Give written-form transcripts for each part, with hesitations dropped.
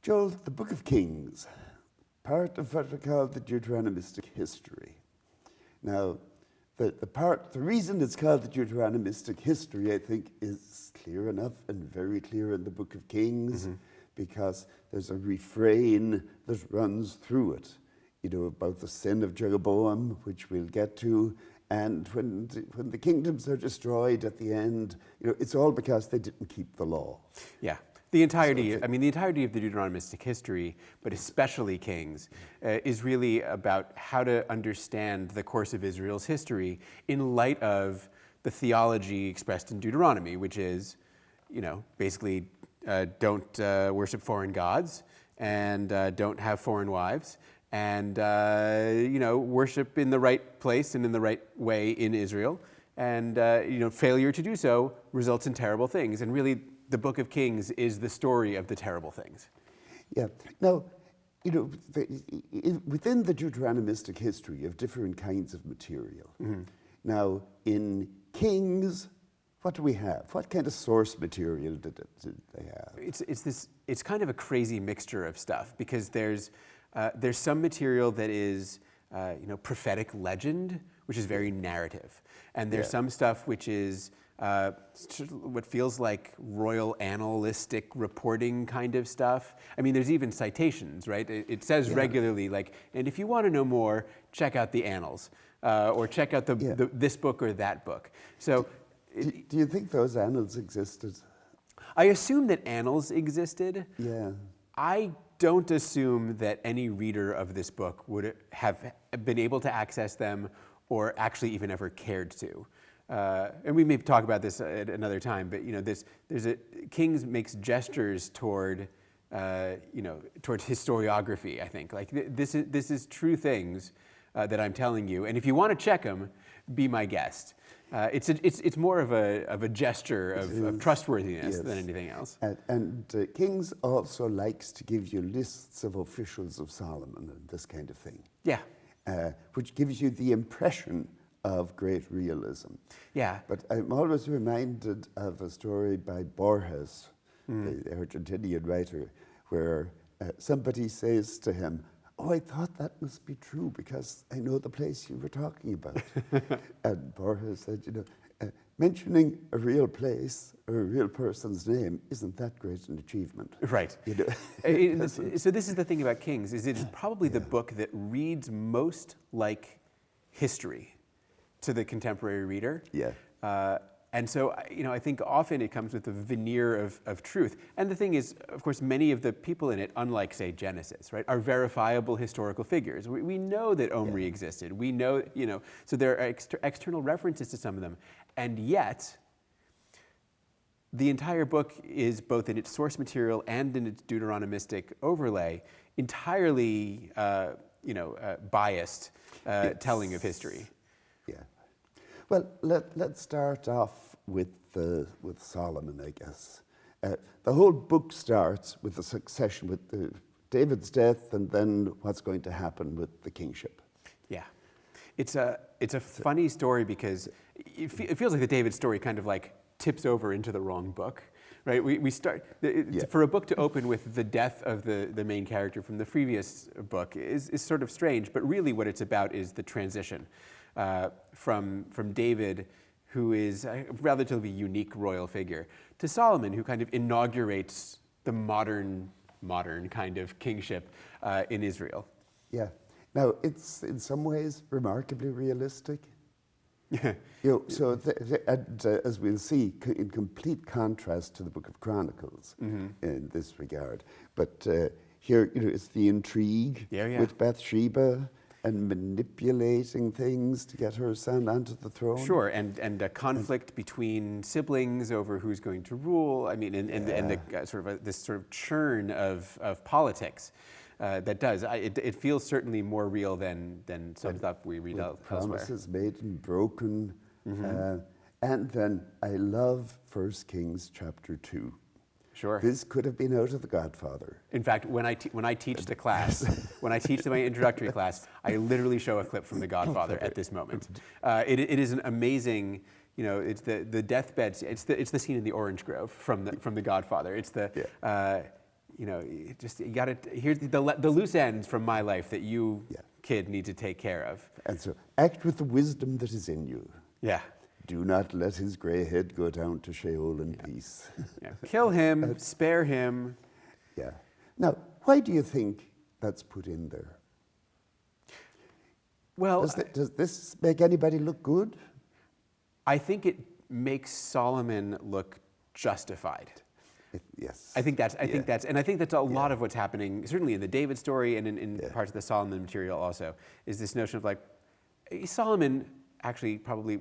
Joel, the Book of Kings, part of what we call the Deuteronomistic history. Now, the reason it's called the Deuteronomistic history, I think, is clear enough and very clear in the Book of Kings, because there's a refrain that runs through it, about the sin of Jeroboam, which we'll get to, and when the kingdoms are destroyed at the end, it's all because they didn't keep the law. Yeah. The entirety of the Deuteronomistic history, but especially Kings, is really about how to understand the course of Israel's history in light of the theology expressed in Deuteronomy, which is, basically don't worship foreign gods and don't have foreign wives, and worship in the right place and in the right way in Israel, and failure to do so results in terrible things, and really the Book of Kings is the story of the terrible things. Yeah. Now, within the Deuteronomistic history of different kinds of material. Now, in Kings, what do we have? What kind of source material did they have? It's kind of a crazy mixture of stuff, because there's some material that is prophetic legend, which is very narrative, and there's some stuff which is what feels like royal annalistic reporting kind of stuff. I mean, there's even citations, right? It says regularly, and if you want to know more, check out the annals, or check out this book or that book. So, do you think those annals existed? I assume that annals existed. Yeah. I don't assume that any reader of this book would have been able to access them or actually even ever cared to. And we may talk about this at another time, but Kings makes gestures toward historiography. I think this is true things that I'm telling you, and if you want to check them, be my guest. It's more of a gesture of trustworthiness than anything else. And Kings also likes to give you lists of officials of Solomon and this kind of thing. Yeah. Which gives you the impression of great realism. Yeah. But I'm always reminded of a story by Borges, the Argentinian writer, where somebody says to him, "Oh, I thought that must be true because I know the place you were talking about." And Borges said, mentioning a real place or a real person's name, isn't that great an achievement? Right. So this is the thing about Kings, is it is probably the book that reads most like history to the contemporary reader. Yeah. And so, I think often it comes with a veneer of truth. And the thing is, of course, many of the people in it, unlike, say, Genesis, right, are verifiable historical figures. We know that Omri existed. We know, so there are external references to some of them. And yet, the entire book is, both in its source material and in its Deuteronomistic overlay, entirely, biased telling of history. Yeah. Well, let's start off with Solomon, I guess. The whole book starts with the succession, with David's death, and then what's going to happen with the kingship. Yeah. It's a funny story because it feels like the David story kind of tips over into the wrong book. Right, we start, for a book to open with the death of the main character from the previous book is sort of strange, but really what it's about is the transition from David, who is a relatively unique royal figure, to Solomon, who kind of inaugurates the modern kind of kingship in Israel. Yeah. Now, it's in some ways remarkably realistic. So as we'll see, in complete contrast to the Book of Chronicles in this regard. But here, it's the intrigue with Bathsheba and manipulating things to get her son onto the throne. Sure, and a conflict between siblings over who's going to rule. I mean, and the this sort of churn of politics. It feels certainly more real than some stuff we read elsewhere. Promises made and broken. And then I love 1 Kings chapter 2. Sure. This could have been out of The Godfather. In fact, when I teach the class, when I teach my introductory class, I literally show a clip from The Godfather at this moment. It is an amazing, it's the deathbed. It's the scene in the orange grove from the Godfather. It's the you got to, here's the loose ends from my life that you, Yeah. kid, need to take care of. And so act with the wisdom that is in you. Yeah. Do not let his grey head go down to Sheol in peace. Yeah. Kill him, spare him. Yeah. Now, why do you think that's put in there? Well, Does this make anybody look good? I think it makes Solomon look justified. Yes. I think that's a lot of what's happening, certainly in the David story and in parts of the Solomon material also, is this notion of like, Solomon actually probably,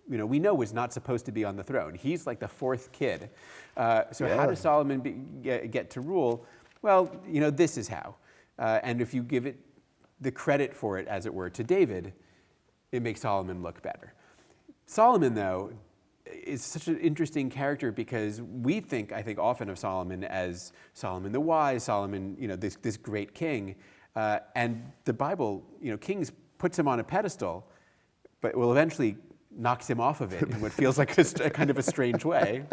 we know was not supposed to be on the throne. He's like the fourth kid. So how does Solomon get to rule? Well, this is how. And if you give it the credit for it, as it were, to David, it makes Solomon look better. Solomon, though, is such an interesting character because we think, I think, often of Solomon as Solomon the wise, Solomon, this great king. And the Bible, Kings puts him on a pedestal, but will eventually knocks him off of it in what feels like a kind of a strange way.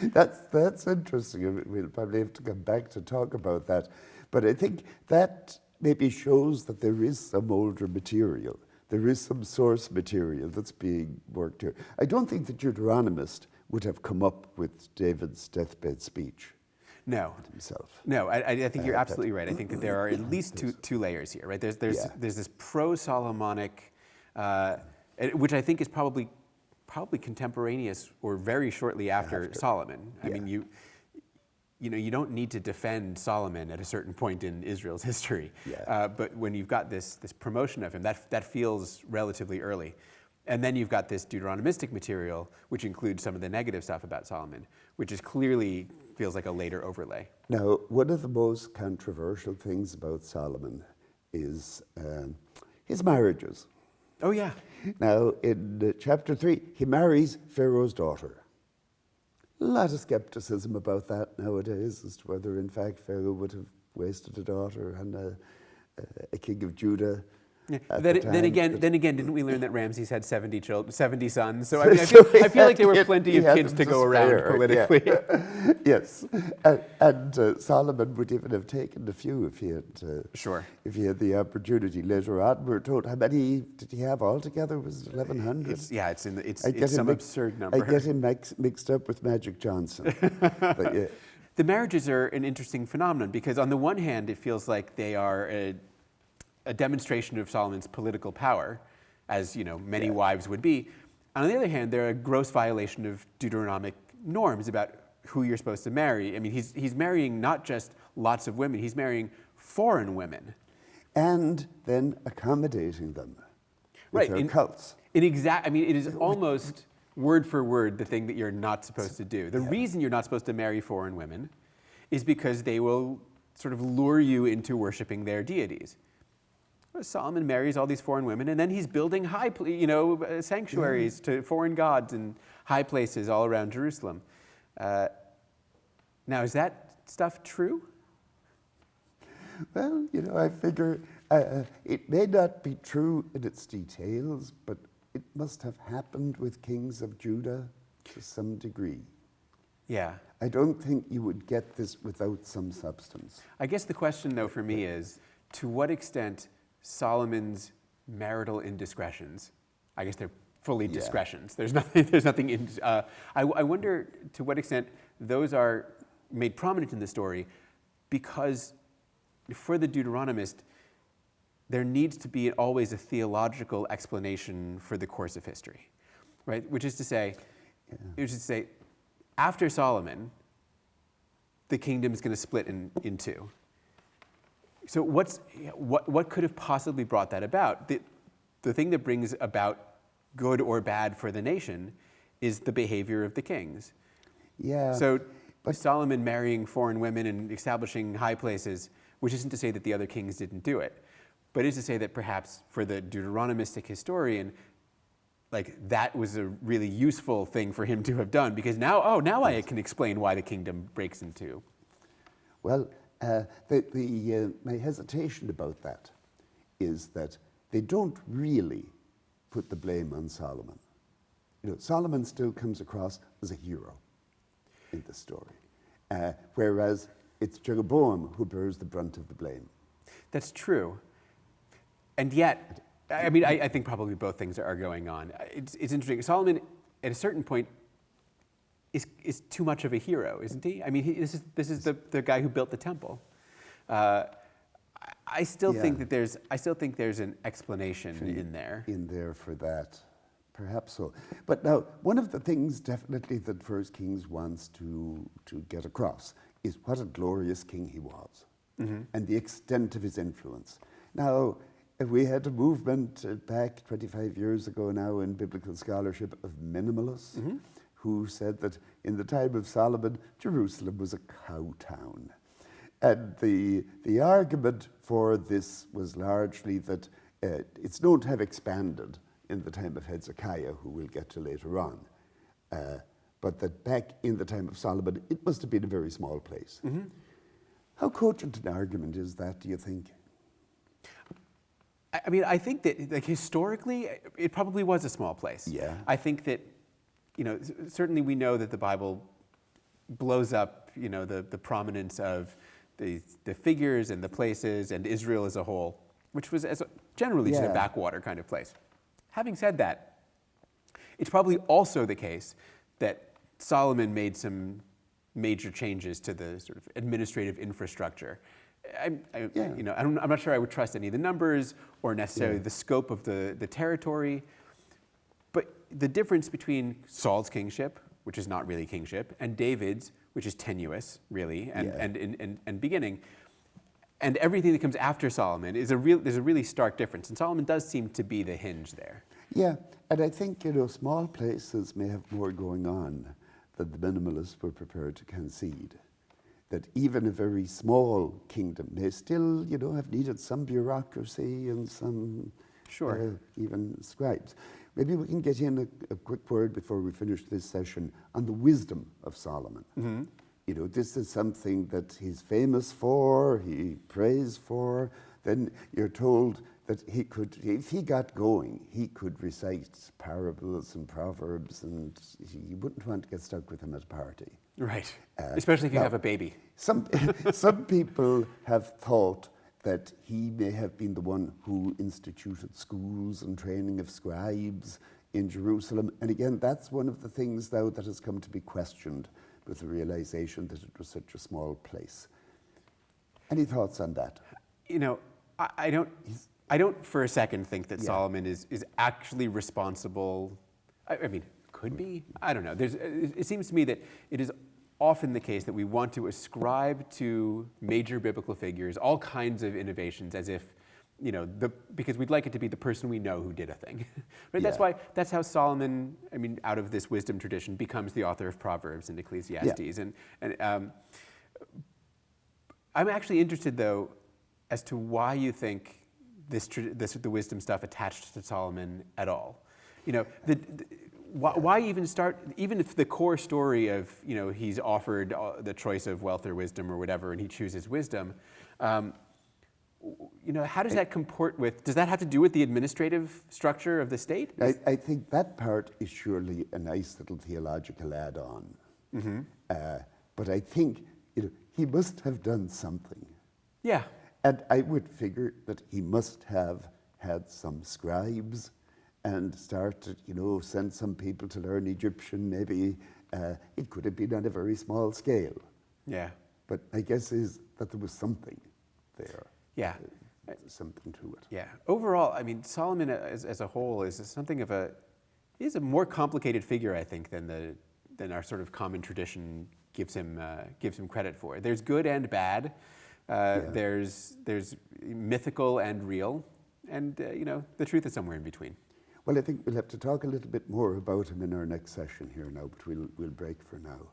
That's interesting. We'll probably have to come back to talk about that. But I think that maybe shows that there is some older material. There is some source material that's being worked here. I don't think the Deuteronomist would have come up with David's deathbed speech. No. Himself. No, I think you're absolutely right. I think that there are at least two layers here, right? There's this pro-Solomonic, which I think is probably contemporaneous or very shortly after Solomon. I mean, you don't need to defend Solomon at a certain point in Israel's history. But when you've got this promotion of him, that feels relatively early. And then you've got this Deuteronomistic material, which includes some of the negative stuff about Solomon, which is clearly feels like a later overlay. Now, one of the most controversial things about Solomon is his marriages. Oh, yeah. Now, in chapter 3, he marries Pharaoh's daughter. A lot of skepticism about that nowadays as to whether, in fact, Pharaoh would have wasted a daughter on a king of Judah. Yeah. Then again, didn't we learn that Ramses had 70 sons? So I mean, I feel like there were plenty of kids to go around politically. Yeah. Yes, and Solomon would even have taken a few if he had. If he had the opportunity. Later on, we're told how many did he have altogether? Was it 1,100? It's some absurd number. I get him mixed up with Magic Johnson. But, yeah. The marriages are an interesting phenomenon because on the one hand, it feels like they are a demonstration of Solomon's political power, as many wives would be. On the other hand, they're a gross violation of Deuteronomic norms about who you're supposed to marry. I mean, he's marrying not just lots of women; he's marrying foreign women, and then accommodating them with their cults. It is almost word for word the thing that you're not supposed to do. The reason you're not supposed to marry foreign women is because they will sort of lure you into worshiping their deities. Solomon marries all these foreign women, and then he's building sanctuaries to foreign gods and high places all around Jerusalem. Now, is that stuff true? Well, I figure it may not be true in its details, but it must have happened with kings of Judah to some degree. Yeah. I don't think you would get this without some substance. I guess the question, though, for me is, to what extent Solomon's marital indiscretions, I guess they're fully discretions. There's nothing in. I wonder to what extent those are made prominent in the story, because for the Deuteronomist, there needs to be always a theological explanation for the course of history, right? Which is to say, after Solomon, the kingdom is going to split in two. So what could have possibly brought that about? The thing that brings about good or bad for the nation is the behavior of the kings. Yeah. So Solomon marrying foreign women and establishing high places, which isn't to say that the other kings didn't do it, but is to say that perhaps for the Deuteronomistic historian, like that was a really useful thing for him to have done, because now I can explain why the kingdom breaks in two. Well, my hesitation about that is that they don't really put the blame on Solomon. Solomon still comes across as a hero in the story, whereas it's Jeroboam who bears the brunt of the blame. That's true. And yet, I mean, I think probably both things are going on. It's interesting. Solomon, at a certain point, is too much of a hero, isn't he? I mean, this is the guy who built the temple. I still think that there's an explanation in there. In there for that, perhaps so. But now, one of the things definitely that First Kings wants to get across is what a glorious king he was, and the extent of his influence. Now, we had a movement back 25 years ago now in biblical scholarship of minimalists who said that in the time of Solomon, Jerusalem was a cow town. And the argument for this was largely that it's known to have expanded in the time of Hezekiah, who we'll get to later on. But that back in the time of Solomon, it must have been a very small place. How cogent an argument is that, do you think? I mean, I think that like historically, it probably was a small place. Yeah. I think that, certainly we know that the Bible blows up, the prominence of the figures and the places and Israel as a whole, which was generally just a backwater kind of place. Having said that, it's probably also the case that Solomon made some major changes to the sort of administrative infrastructure. I'm not sure I would trust any of the numbers or necessarily the scope of the territory, but the difference between Saul's kingship, which is not really kingship, and David's, which is tenuous, really, and beginning, and everything that comes after Solomon there's a really stark difference, and Solomon does seem to be the hinge there. Yeah, and I think, small places may have more going on than the minimalists were prepared to concede. That even a very small kingdom may still, have needed some bureaucracy and some even scribes. Maybe we can get in a quick word before we finish this session on the wisdom of Solomon. This is something that he's famous for, he prays for. Then you're told that he could, if he got going, he could recite parables and proverbs, and you wouldn't want to get stuck with him at a party. Right, especially if you have a baby. Some people have thought that he may have been the one who instituted schools and training of scribes in Jerusalem. And again, that's one of the things now that has come to be questioned with the realization that it was such a small place. Any thoughts on that? I don't for a second think that Solomon is actually responsible. I mean, could be. I don't know. It seems to me that it is often the case that we want to ascribe to major biblical figures all kinds of innovations as if, because we'd like it to be the person we know who did a thing. Right? That's how Solomon, out of this wisdom tradition, becomes the author of Proverbs and Ecclesiastes. And I'm actually interested, though, as to why you think the wisdom stuff attached to Solomon at all. Why even start, even if the core story of, he's offered the choice of wealth or wisdom or whatever, and he chooses wisdom, how does that comport with, does that have to do with the administrative structure of the state? I think that part is surely a nice little theological add-on. But I think, he must have done something. Yeah. And I would figure that he must have had some scribes and started, send some people to learn Egyptian, maybe. It could have been on a very small scale. Yeah. But my guess is that there was something there. Yeah. Something to it. Yeah. Overall, Solomon as a whole is something of is a more complicated figure, I think, than our sort of common tradition gives him credit for. There's good and bad. There's mythical and real, and the truth is somewhere in between. Well, I think we'll have to talk a little bit more about him in our next session here now, but we'll break for now.